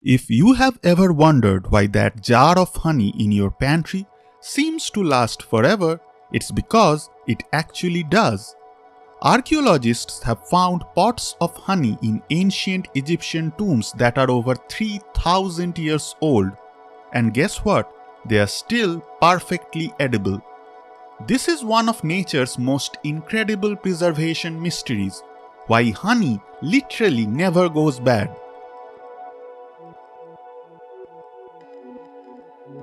If you have ever wondered why that jar of honey in your pantry seems to last forever, it's because it actually does. Archaeologists have found pots of honey in ancient Egyptian tombs that are over 3,000 years old. And guess what? They are still perfectly edible. This is one of nature's most incredible preservation mysteries, why honey literally never goes bad.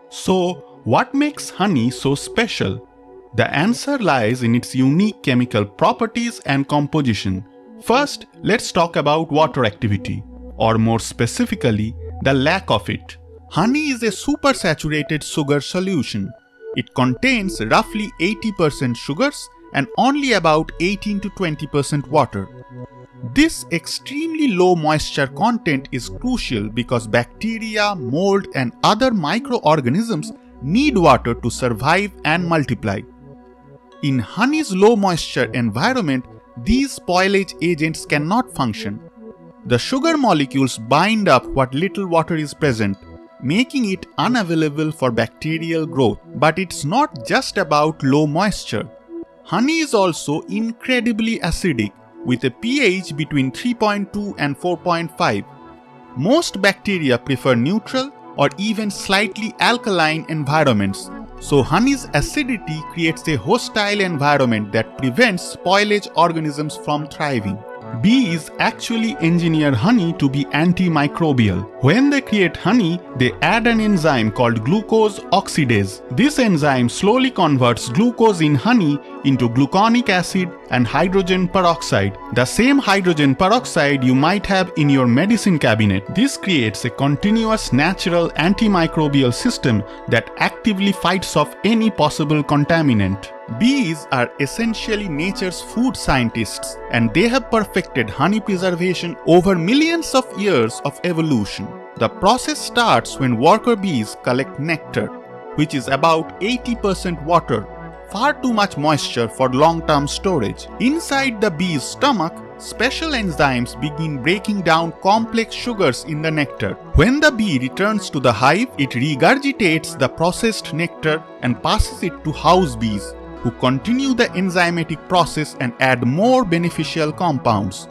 So, what makes honey so special? The answer lies in its unique chemical properties and composition. First, let's talk about water activity, or more specifically, the lack of it. Honey is a supersaturated sugar solution. It contains roughly 80% sugars and only about 18 to 20% water. This extremely low moisture content is crucial because bacteria, mold, and other microorganisms need water to survive and multiply. In honey's low moisture environment, these spoilage agents cannot function. The sugar molecules bind up what little water is present, making it unavailable for bacterial growth. But it's not just about low moisture. Honey is also incredibly acidic, with a pH between 3.2 and 4.5. Most bacteria prefer neutral or even slightly alkaline environments, so honey's acidity creates a hostile environment that prevents spoilage organisms from thriving. Bees actually engineer honey to be antimicrobial. When they create honey, they add an enzyme called glucose oxidase. This enzyme slowly converts glucose in honey into gluconic acid and hydrogen peroxide, the same hydrogen peroxide you might have in your medicine cabinet. This creates a continuous natural antimicrobial system that actively fights off any possible contaminant. Bees are essentially nature's food scientists, and they have perfected honey preservation over millions of years of evolution. The process starts when worker bees collect nectar, which is about 80% water, far too much moisture for long-term storage. Inside the bee's stomach, special enzymes begin breaking down complex sugars in the nectar. When the bee returns to the hive, it regurgitates the processed nectar and passes it to house bees, who continue the enzymatic process and add more beneficial compounds.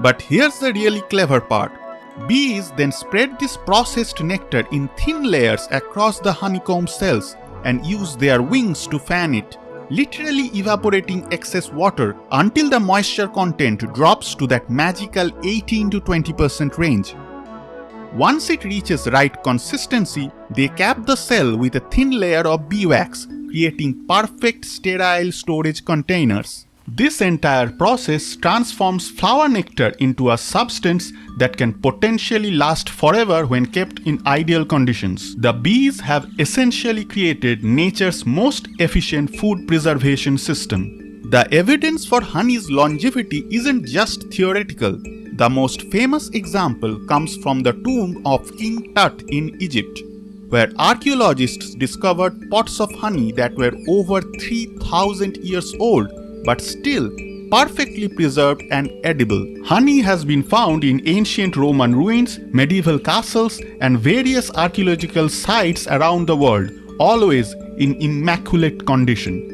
But here's the really clever part. Bees then spread this processed nectar in thin layers across the honeycomb cells and use their wings to fan it, literally evaporating excess water until the moisture content drops to that magical 18 to 20% range. Once it reaches right consistency, they cap the cell with a thin layer of beeswax, creating perfect sterile storage containers. This entire process transforms flower nectar into a substance that can potentially last forever when kept in ideal conditions. The bees have essentially created nature's most efficient food preservation system. The evidence for honey's longevity isn't just theoretical. The most famous example comes from the tomb of King Tut in Egypt, where archaeologists discovered pots of honey that were over 3,000 years old but still perfectly preserved and edible. Honey has been found in ancient Roman ruins, medieval castles, and various archaeological sites around the world, always in immaculate condition.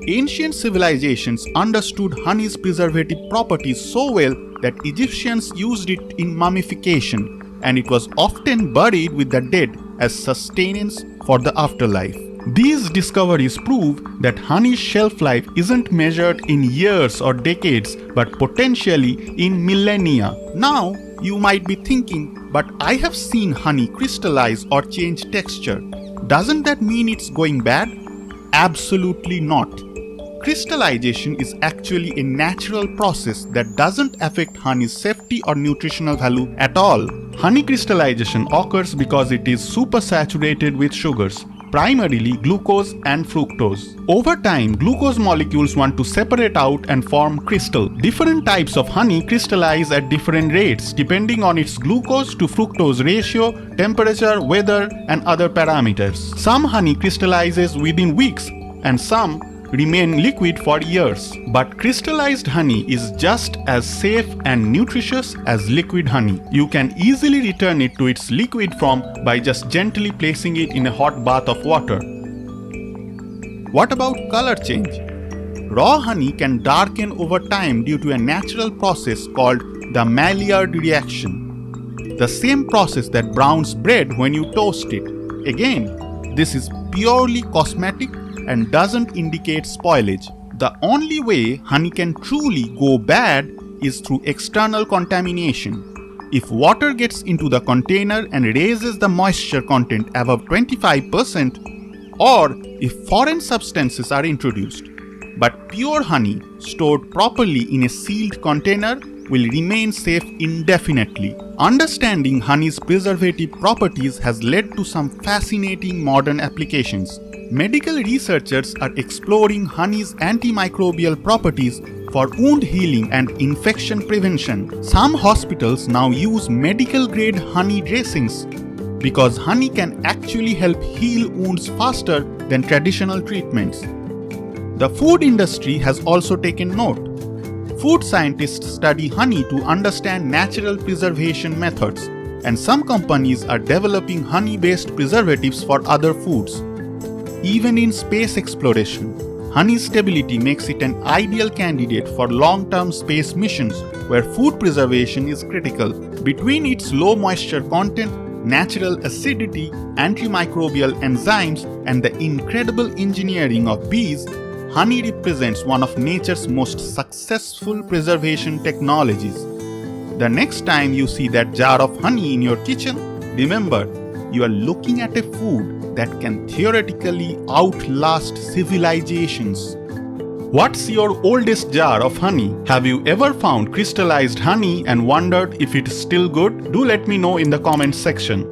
Ancient civilizations understood honey's preservative properties so well that Egyptians used it in mummification, and it was often buried with the dead as sustenance for the afterlife. These discoveries prove that honey's shelf life isn't measured in years or decades, but potentially in millennia. Now, you might be thinking, but I have seen honey crystallize or change texture. Doesn't that mean it's going bad? Absolutely not. Crystallization is actually a natural process that doesn't affect honey's safety or nutritional value at all. Honey crystallization occurs because it is supersaturated with sugars, primarily glucose and fructose. Over time, glucose molecules want to separate out and form crystal. Different types of honey crystallize at different rates depending on its glucose to fructose ratio, temperature, weather, and other parameters. Some honey crystallizes within weeks, and some remain liquid for years. But crystallized honey is just as safe and nutritious as liquid honey. You can easily return it to its liquid form by just gently placing it in a hot bath of water. What about color change? Raw honey can darken over time due to a natural process called the Maillard reaction. The same process that browns bread when you toast it. Again, this is purely cosmetic and doesn't indicate spoilage. The only way honey can truly go bad is through external contamination. If water gets into the container and raises the moisture content above 25%, or if foreign substances are introduced. But pure honey stored properly in a sealed container will remain safe indefinitely. Understanding honey's preservative properties has led to some fascinating modern applications. Medical researchers are exploring honey's antimicrobial properties for wound healing and infection prevention. Some hospitals now use medical-grade honey dressings because honey can actually help heal wounds faster than traditional treatments. The food industry has also taken note. Food scientists study honey to understand natural preservation methods, and some companies are developing honey-based preservatives for other foods. Even in space exploration, honey's stability makes it an ideal candidate for long-term space missions where food preservation is critical. Between its low moisture content, natural acidity, antimicrobial enzymes, and the incredible engineering of bees, honey represents one of nature's most successful preservation technologies. The next time you see that jar of honey in your kitchen, remember, you are looking at a food that can theoretically outlast civilizations. What's your oldest jar of honey? Have you ever found crystallized honey and wondered if it's still good? Do let me know in the comments section.